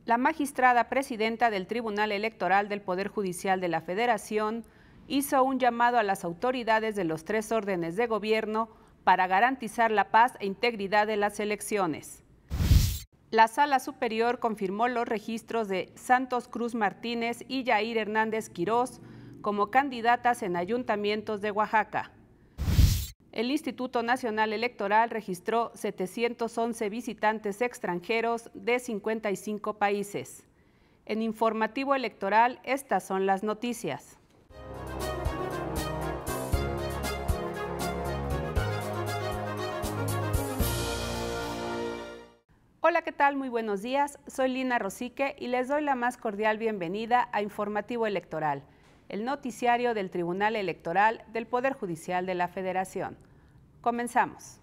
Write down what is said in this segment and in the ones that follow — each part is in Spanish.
La magistrada presidenta del Tribunal Electoral del Poder Judicial de la Federación hizo un llamado a las autoridades de los 3 órdenes de gobierno para garantizar la paz e integridad de las elecciones. La Sala Superior confirmó los registros de Santos Cruz Martínez y Yair Hernández Quirós como candidatas en ayuntamientos de Oaxaca. El Instituto Nacional Electoral registró 711 visitantes extranjeros de 55 países. En Informativo Electoral, estas son las noticias. Hola, ¿qué tal? Muy buenos días. Soy Lina Rosique y les doy la más cordial bienvenida a Informativo Electoral, el noticiario del Tribunal Electoral del Poder Judicial de la Federación. Comenzamos.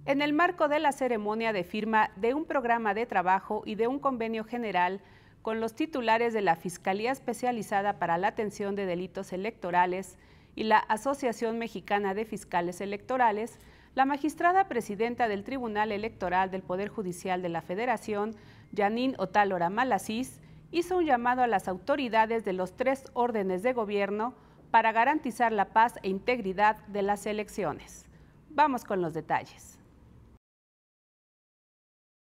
En el marco de la ceremonia de firma de un programa de trabajo y de un convenio general con los titulares de la Fiscalía Especializada para la Atención de Delitos Electorales y la Asociación Mexicana de Fiscales Electorales, la magistrada presidenta del Tribunal Electoral del Poder Judicial de la Federación, Janine Otálora Malasís, hizo un llamado a las autoridades de los 3 órdenes de gobierno para garantizar la paz e integridad de las elecciones. Vamos con los detalles.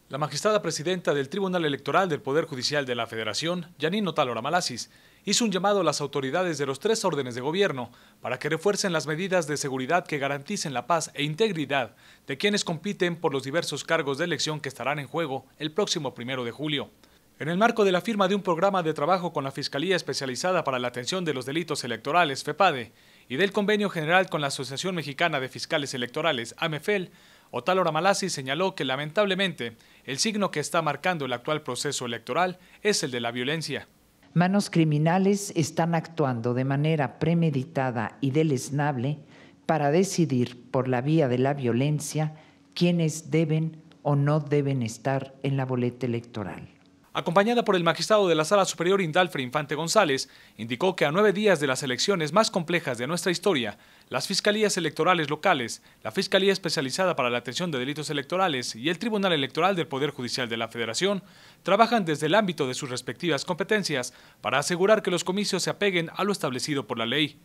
La magistrada presidenta del Tribunal Electoral del Poder Judicial de la Federación, Janine Otálora Malasís, hizo un llamado a las autoridades de los 3 órdenes de gobierno para que refuercen las medidas de seguridad que garanticen la paz e integridad de quienes compiten por los diversos cargos de elección que estarán en juego el próximo 1 de julio. En el marco de la firma de un programa de trabajo con la Fiscalía Especializada para la Atención de los Delitos Electorales, FEPADE, y del convenio general con la Asociación Mexicana de Fiscales Electorales, AMEFEL, Otálora Malasís señaló que lamentablemente el signo que está marcando el actual proceso electoral es el de la violencia. Manos criminales están actuando de manera premeditada y deleznable para decidir por la vía de la violencia quiénes deben o no deben estar en la boleta electoral. Acompañada por el magistrado de la Sala Superior Indalfer Infante González, indicó que a 9 días de las elecciones más complejas de nuestra historia, las fiscalías electorales locales, la Fiscalía Especializada para la Atención de Delitos Electorales y el Tribunal Electoral del Poder Judicial de la Federación trabajan desde el ámbito de sus respectivas competencias para asegurar que los comicios se apeguen a lo establecido por la ley.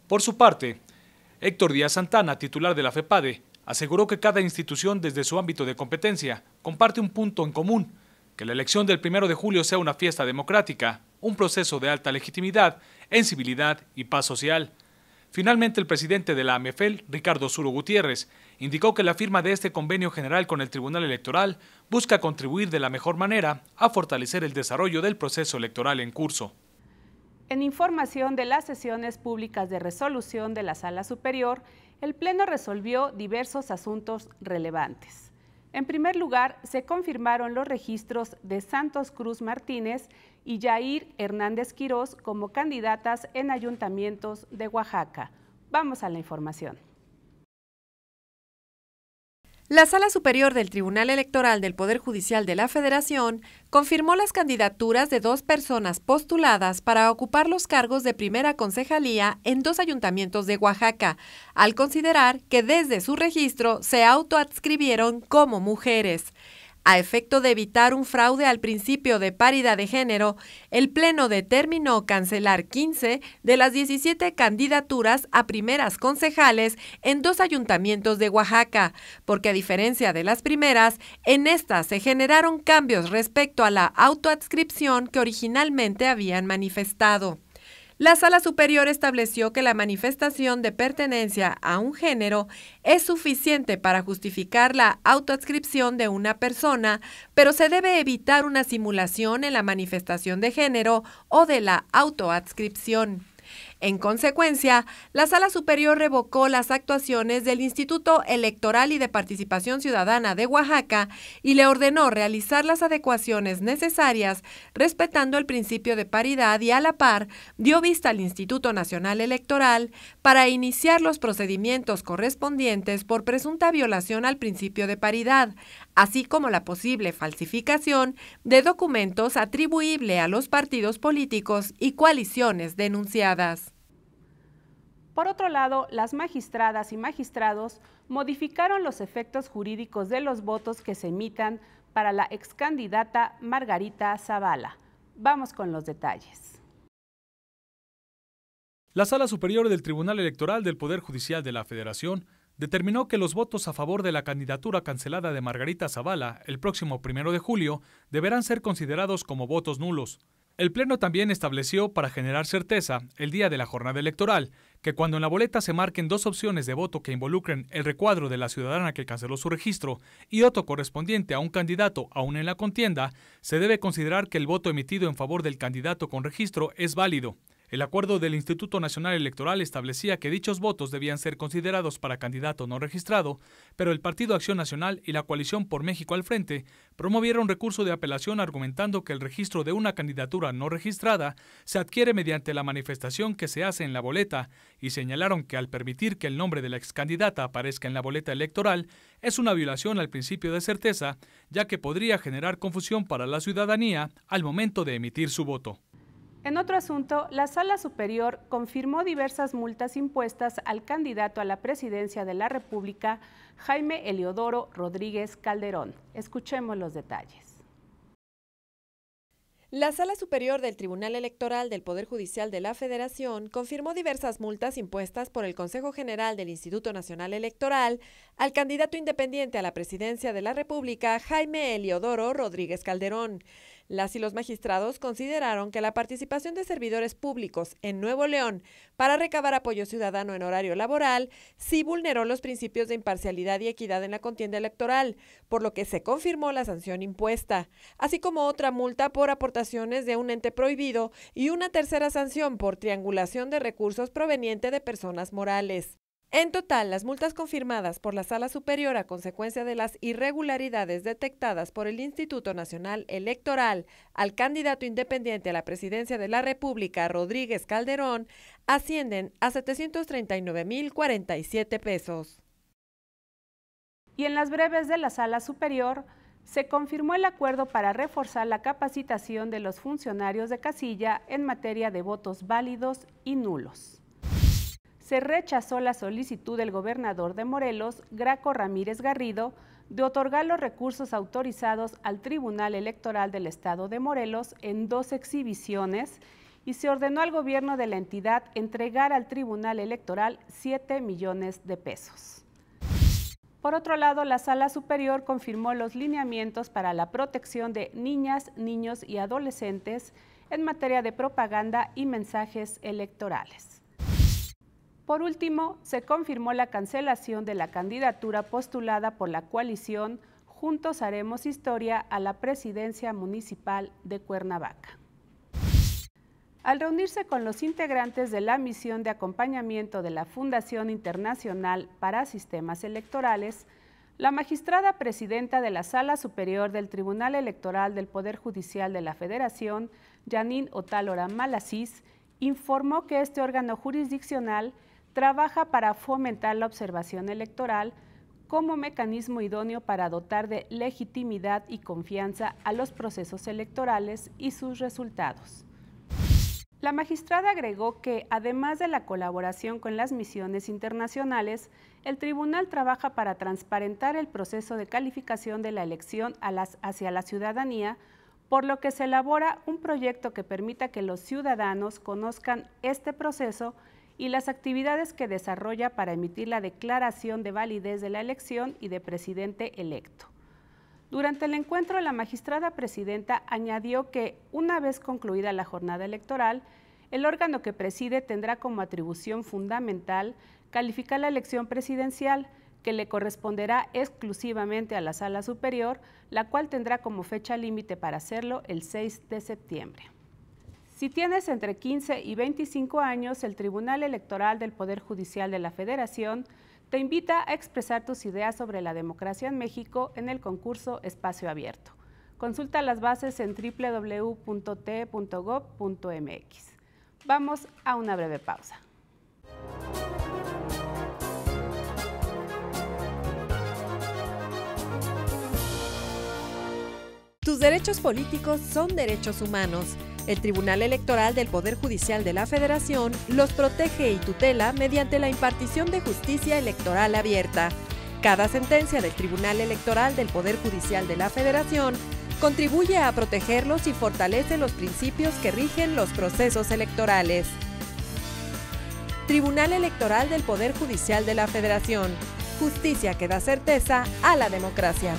Por su parte, Héctor Díaz Santana, titular de la FEPADE, aseguró que cada institución desde su ámbito de competencia comparte un punto en común: que la elección del 1 de julio sea una fiesta democrática, un proceso de alta legitimidad, en civilidad y paz social. Finalmente, el presidente de la AMEFEL, Ricardo Zuro Gutiérrez, indicó que la firma de este convenio general con el Tribunal Electoral busca contribuir de la mejor manera a fortalecer el desarrollo del proceso electoral en curso. En información de las sesiones públicas de resolución de la Sala Superior, el Pleno resolvió diversos asuntos relevantes. En primer lugar, se confirmaron los registros de Santos Cruz Martínez y Yair Hernández Quirós como candidatas en ayuntamientos de Oaxaca. Vamos a la información. La Sala Superior del Tribunal Electoral del Poder Judicial de la Federación confirmó las candidaturas de 2 personas postuladas para ocupar los cargos de primera concejalía en 2 ayuntamientos de Oaxaca, al considerar que desde su registro se autoadscribieron como mujeres. A efecto de evitar un fraude al principio de paridad de género, el Pleno determinó cancelar 15 de las 17 candidaturas a primeras concejales en 2 ayuntamientos de Oaxaca, porque a diferencia de las primeras, en estas se generaron cambios respecto a la autoadscripción que originalmente habían manifestado. La Sala Superior estableció que la manifestación de pertenencia a un género es suficiente para justificar la autoadscripción de una persona, pero se debe evitar una simulación en la manifestación de género o de la autoadscripción. En consecuencia, la Sala Superior revocó las actuaciones del Instituto Electoral y de Participación Ciudadana de Oaxaca y le ordenó realizar las adecuaciones necesarias, respetando el principio de paridad, y a la par dio vista al Instituto Nacional Electoral para iniciar los procedimientos correspondientes por presunta violación al principio de paridad, así como la posible falsificación de documentos atribuible a los partidos políticos y coaliciones denunciadas. Por otro lado, las magistradas y magistrados modificaron los efectos jurídicos de los votos que se emitan para la excandidata Margarita Zavala. Vamos con los detalles. La Sala Superior del Tribunal Electoral del Poder Judicial de la Federación determinó que los votos a favor de la candidatura cancelada de Margarita Zavala el próximo 1 de julio deberán ser considerados como votos nulos. El Pleno también estableció, para generar certeza, el día de la jornada electoral, que cuando en la boleta se marquen dos opciones de voto que involucren el recuadro de la ciudadana que canceló su registro y otro correspondiente a un candidato aún en la contienda, se debe considerar que el voto emitido en favor del candidato con registro es válido. El acuerdo del Instituto Nacional Electoral establecía que dichos votos debían ser considerados para candidato no registrado, pero el Partido Acción Nacional y la Coalición por México al Frente promovieron recurso de apelación argumentando que el registro de una candidatura no registrada se adquiere mediante la manifestación que se hace en la boleta y señalaron que al permitir que el nombre de la excandidata aparezca en la boleta electoral es una violación al principio de certeza, ya que podría generar confusión para la ciudadanía al momento de emitir su voto. En otro asunto, la Sala Superior confirmó diversas multas impuestas al candidato a la presidencia de la República, Jaime Eliodoro Rodríguez Calderón. Escuchemos los detalles. La Sala Superior del Tribunal Electoral del Poder Judicial de la Federación confirmó diversas multas impuestas por el Consejo General del Instituto Nacional Electoral al candidato independiente a la presidencia de la República, Jaime Eliodoro Rodríguez Calderón. Las y los magistrados consideraron que la participación de servidores públicos en Nuevo León para recabar apoyo ciudadano en horario laboral sí vulneró los principios de imparcialidad y equidad en la contienda electoral, por lo que se confirmó la sanción impuesta, así como otra multa por aportaciones de un ente prohibido y una tercera sanción por triangulación de recursos proveniente de personas morales. En total, las multas confirmadas por la Sala Superior a consecuencia de las irregularidades detectadas por el Instituto Nacional Electoral al candidato independiente a la presidencia de la República, Rodríguez Calderón, ascienden a 739,047 pesos. Y en las breves de la Sala Superior, se confirmó el acuerdo para reforzar la capacitación de los funcionarios de casilla en materia de votos válidos y nulos. Se rechazó la solicitud del gobernador de Morelos, Graco Ramírez Garrido, de otorgar los recursos autorizados al Tribunal Electoral del Estado de Morelos en 2 exhibiciones y se ordenó al gobierno de la entidad entregar al Tribunal Electoral 7 millones de pesos. Por otro lado, la Sala Superior confirmó los lineamientos para la protección de niñas, niños y adolescentes en materia de propaganda y mensajes electorales. Por último, se confirmó la cancelación de la candidatura postulada por la coalición Juntos Haremos Historia a la presidencia municipal de Cuernavaca. Al reunirse con los integrantes de la misión de acompañamiento de la Fundación Internacional para Sistemas Electorales, la magistrada presidenta de la Sala Superior del Tribunal Electoral del Poder Judicial de la Federación, Janine Otálora Malasís, informó que este órgano jurisdiccional trabaja para fomentar la observación electoral como mecanismo idóneo para dotar de legitimidad y confianza a los procesos electorales y sus resultados. La magistrada agregó que, además de la colaboración con las misiones internacionales, el tribunal trabaja para transparentar el proceso de calificación de la elección hacia la ciudadanía, por lo que se elabora un proyecto que permita que los ciudadanos conozcan este proceso y las actividades que desarrolla para emitir la declaración de validez de la elección y de presidente electo. Durante el encuentro, la magistrada presidenta añadió que, una vez concluida la jornada electoral, el órgano que preside tendrá como atribución fundamental calificar la elección presidencial, que le corresponderá exclusivamente a la Sala Superior, la cual tendrá como fecha límite para hacerlo el 6 de septiembre. Si tienes entre 15 y 25 años, el Tribunal Electoral del Poder Judicial de la Federación te invita a expresar tus ideas sobre la democracia en México en el concurso Espacio Abierto. Consulta las bases en www.te.gov.mx. Vamos a una breve pausa. Tus derechos políticos son derechos humanos. El Tribunal Electoral del Poder Judicial de la Federación los protege y tutela mediante la impartición de justicia electoral abierta. Cada sentencia del Tribunal Electoral del Poder Judicial de la Federación contribuye a protegerlos y fortalece los principios que rigen los procesos electorales. Tribunal Electoral del Poder Judicial de la Federación. Justicia que da certeza a la democracia.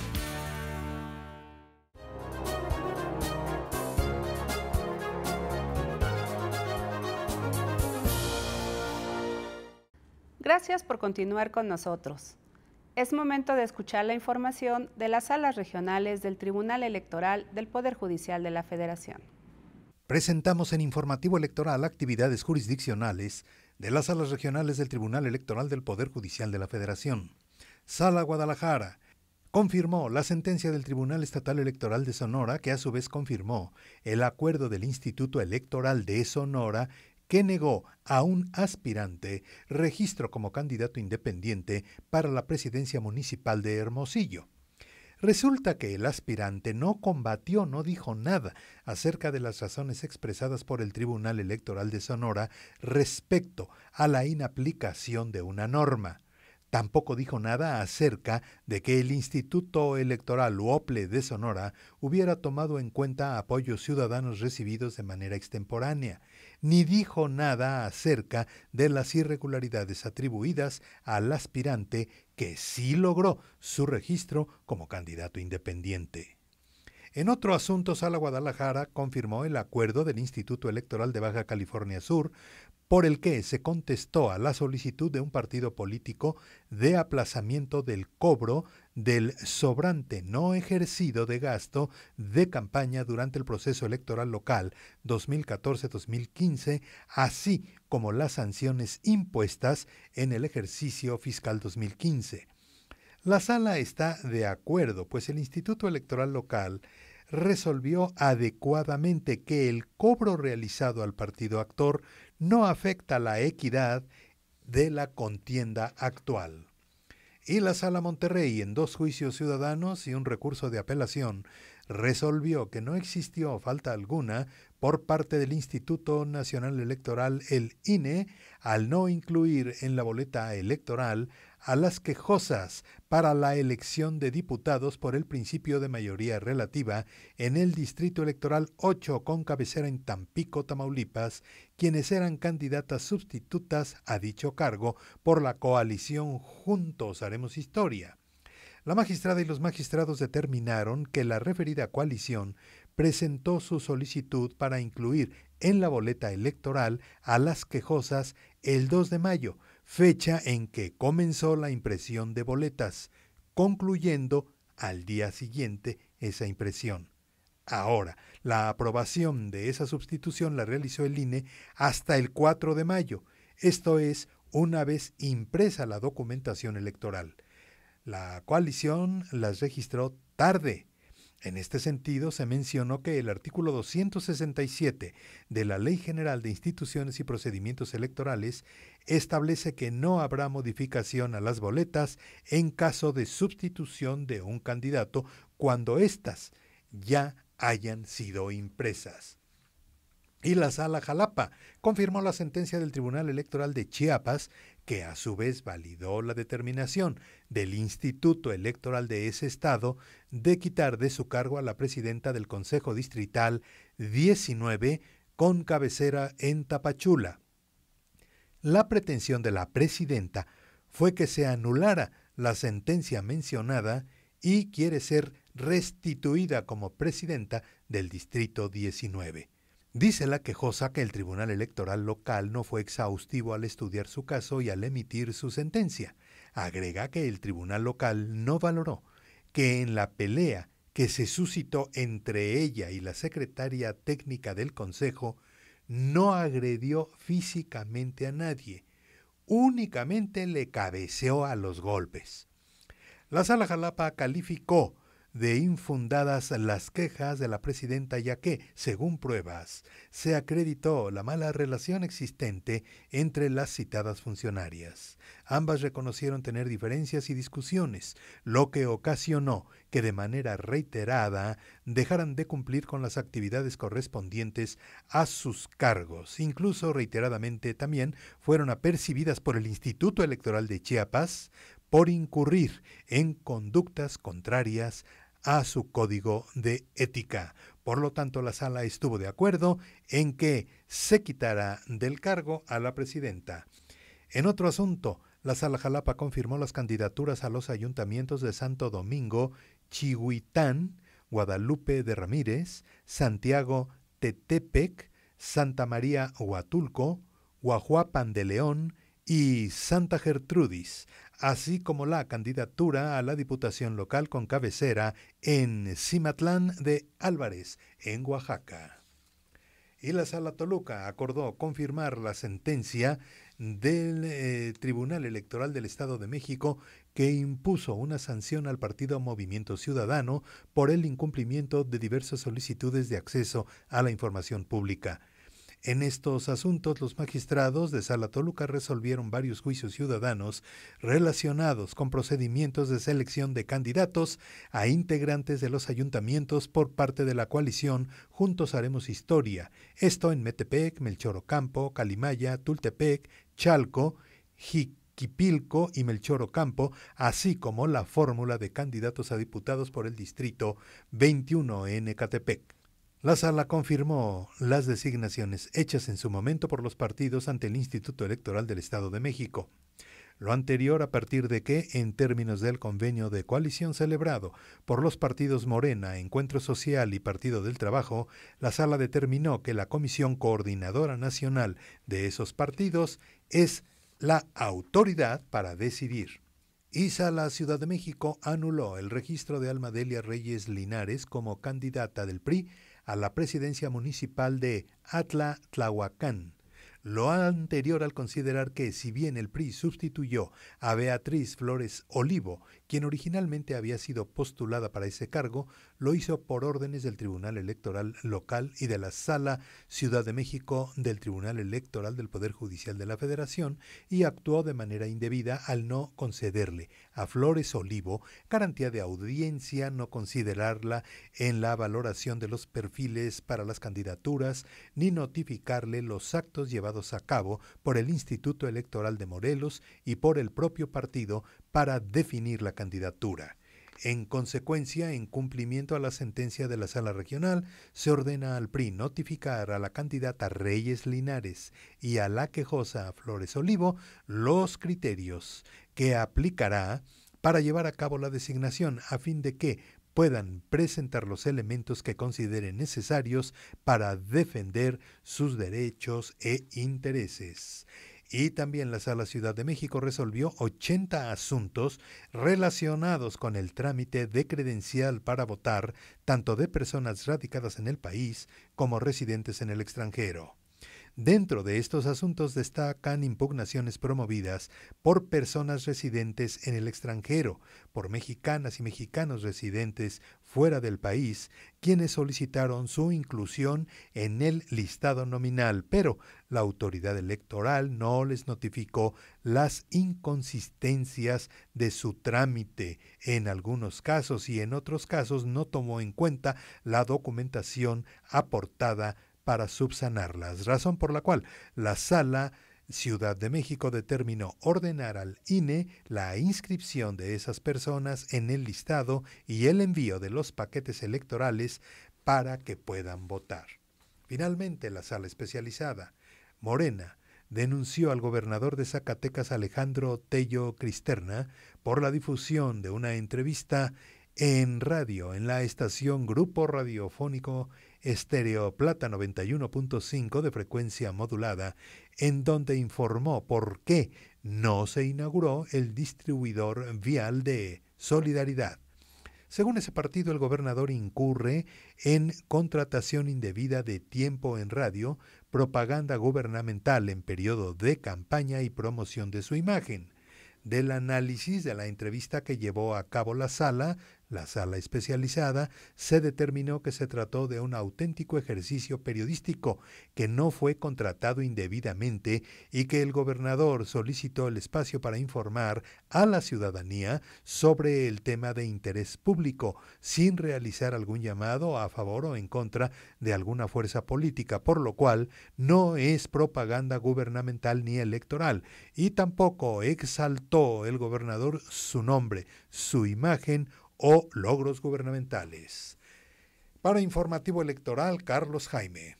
Gracias por continuar con nosotros. Es momento de escuchar la información de las salas regionales del Tribunal Electoral del Poder Judicial de la Federación. Presentamos en Informativo Electoral actividades jurisdiccionales de las salas regionales del Tribunal Electoral del Poder Judicial de la Federación. Sala Guadalajara confirmó la sentencia del Tribunal Estatal Electoral de Sonora, que a su vez confirmó el acuerdo del Instituto Electoral de Sonora que negó a un aspirante registro como candidato independiente para la presidencia municipal de Hermosillo. Resulta que el aspirante no combatió, no dijo nada acerca de las razones expresadas por el Tribunal Electoral de Sonora respecto a la inaplicación de una norma. Tampoco dijo nada acerca de que el Instituto Electoral UOPLE de Sonora hubiera tomado en cuenta apoyos ciudadanos recibidos de manera extemporánea, ni dijo nada acerca de las irregularidades atribuidas al aspirante que sí logró su registro como candidato independiente. En otro asunto, Sala Guadalajara confirmó el acuerdo del Instituto Electoral de Baja California Sur por el que se contestó a la solicitud de un partido político de aplazamiento del cobro del sobrante no ejercido de gasto de campaña durante el proceso electoral local 2014-2015, así como las sanciones impuestas en el ejercicio fiscal 2015. La sala está de acuerdo, pues el Instituto Electoral Local resolvió adecuadamente que el cobro realizado al partido actor no afecta la equidad de la contienda actual. Y la Sala Monterrey, en 2 juicios ciudadanos y un recurso de apelación, resolvió que no existió falta alguna por parte del Instituto Nacional Electoral, el INE, al no incluir en la boleta electoral a las quejosas para la elección de diputados por el principio de mayoría relativa en el Distrito Electoral 8 con cabecera en Tampico, Tamaulipas, quienes eran candidatas sustitutas a dicho cargo por la coalición Juntos Haremos Historia. La magistrada y los magistrados determinaron que la referida coalición presentó su solicitud para incluir en la boleta electoral a las quejosas el 2 de mayo, fecha en que comenzó la impresión de boletas, concluyendo al día siguiente esa impresión. Ahora, la aprobación de esa sustitución la realizó el INE hasta el 4 de mayo, esto es, una vez impresa la documentación electoral. La coalición las registró tarde. En este sentido, se mencionó que el artículo 267 de la Ley General de Instituciones y Procedimientos Electorales establece que no habrá modificación a las boletas en caso de sustitución de un candidato cuando éstas ya hayan sido impresas. Y la Sala Jalapa confirmó la sentencia del Tribunal Electoral de Chiapas, que a su vez validó la determinación del Instituto Electoral de ese estado de quitar de su cargo a la presidenta del Consejo Distrital 19 con cabecera en Tapachula. La pretensión de la presidenta fue que se anulara la sentencia mencionada y quiere ser restituida como presidenta del Distrito 19. Dice la quejosa que el Tribunal Electoral local no fue exhaustivo al estudiar su caso y al emitir su sentencia. Agrega que el Tribunal local no valoró que en la pelea que se suscitó entre ella y la secretaria técnica del Consejo no agredió físicamente a nadie, únicamente le cabeceó a los golpes. La Sala Jalapa calificó de infundadas las quejas de la presidenta, ya que, según pruebas, se acreditó la mala relación existente entre las citadas funcionarias. Ambas reconocieron tener diferencias y discusiones, lo que ocasionó que de manera reiterada dejaran de cumplir con las actividades correspondientes a sus cargos. Incluso reiteradamente también fueron apercibidas por el Instituto Electoral de Chiapas por incurrir en conductas contrarias a su código de ética. Por lo tanto, la sala estuvo de acuerdo en que se quitara del cargo a la presidenta. En otro asunto, la Sala Jalapa confirmó las candidaturas a los ayuntamientos de Santo Domingo, Chihuitán, Guadalupe de Ramírez, Santiago Tetepec, Santa María Huatulco, Guajuapan de León y Santa Gertrudis, así como la candidatura a la Diputación Local con cabecera en Cimatlán de Álvarez, en Oaxaca. Y la Sala Toluca acordó confirmar la sentencia del Tribunal Electoral del Estado de México que impuso una sanción al partido Movimiento Ciudadano por el incumplimiento de diversas solicitudes de acceso a la información pública. En estos asuntos, los magistrados de Sala Toluca resolvieron varios juicios ciudadanos relacionados con procedimientos de selección de candidatos a integrantes de los ayuntamientos por parte de la coalición Juntos Haremos Historia, esto en Metepec, Melchor Ocampo, Calimaya, Tultepec, Chalco, Jiquipilco y Melchor Ocampo, así como la fórmula de candidatos a diputados por el Distrito 21 en Ecatepec. La sala confirmó las designaciones hechas en su momento por los partidos ante el Instituto Electoral del Estado de México. Lo anterior a partir de que, en términos del convenio de coalición celebrado por los partidos Morena, Encuentro Social y Partido del Trabajo, la sala determinó que la Comisión Coordinadora Nacional de esos partidos es la autoridad para decidir. La Ciudad de México anuló el registro de Alma Delia Reyes Linares como candidata del PRI a la presidencia municipal de Atla-Tlahuacán. Lo anterior al considerar que, si bien el PRI sustituyó a Beatriz Flores Olivo, quien originalmente había sido postulada para ese cargo, lo hizo por órdenes del Tribunal Electoral Local y de la Sala Ciudad de México del Tribunal Electoral del Poder Judicial de la Federación y actuó de manera indebida al no concederle a Flores Olivo garantía de audiencia, no considerarla en la valoración de los perfiles para las candidaturas, ni notificarle los actos llevados a cabo por el Instituto Electoral de Morelos y por el propio partido para definir la candidatura. En consecuencia, en cumplimiento a la sentencia de la Sala Regional, se ordena al PRI notificar a la candidata Reyes Linares y a la quejosa Flores Olivo los criterios que aplicará para llevar a cabo la designación a fin de que puedan presentar los elementos que consideren necesarios para defender sus derechos e intereses. Y también la Sala Ciudad de México resolvió 80 asuntos relacionados con el trámite de credencial para votar, tanto de personas radicadas en el país como residentes en el extranjero. Dentro de estos asuntos destacan impugnaciones promovidas por personas residentes en el extranjero, por mexicanas y mexicanos residentes fuera del país, quienes solicitaron su inclusión en el listado nominal, pero la autoridad electoral no les notificó las inconsistencias de su trámite en algunos casos y en otros casos no tomó en cuenta la documentación aportada para subsanarlas, razón por la cual la Sala Ciudad de México determinó ordenar al INE la inscripción de esas personas en el listado y el envío de los paquetes electorales para que puedan votar. Finalmente, la Sala Especializada Morena denunció al gobernador de Zacatecas, Alejandro Tello Cristerna, por la difusión de una entrevista en radio en la estación Grupo Radiofónico Estéreo Plata 91.5 de frecuencia modulada, en donde informó por qué no se inauguró el distribuidor vial de Solidaridad. Según ese partido, el gobernador incurre en contratación indebida de tiempo en radio, propaganda gubernamental en periodo de campaña y promoción de su imagen. Del análisis de la entrevista que llevó a cabo la sala, la sala especializada se determinó que se trató de un auténtico ejercicio periodístico que no fue contratado indebidamente y que el gobernador solicitó el espacio para informar a la ciudadanía sobre el tema de interés público, sin realizar algún llamado a favor o en contra de alguna fuerza política, por lo cual no es propaganda gubernamental ni electoral, y tampoco exaltó el gobernador su nombre, su imagen o logros gubernamentales. Para Informativo Electoral, Carlos Jaime.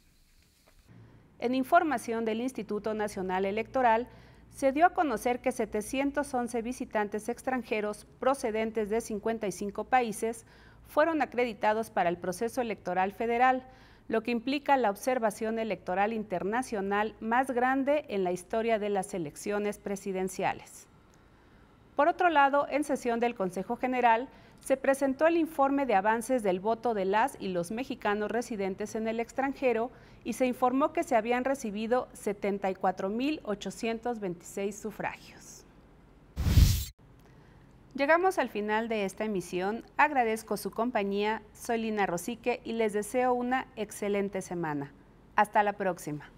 En información del Instituto Nacional Electoral, se dio a conocer que 711 visitantes extranjeros procedentes de 55 países fueron acreditados para el proceso electoral federal, lo que implica la observación electoral internacional más grande en la historia de las elecciones presidenciales. Por otro lado, en sesión del Consejo General, se presentó el informe de avances del voto de las y los mexicanos residentes en el extranjero y se informó que se habían recibido 74.826 sufragios. Llegamos al final de esta emisión. Agradezco su compañía. Soy Lina Rosique y les deseo una excelente semana. Hasta la próxima.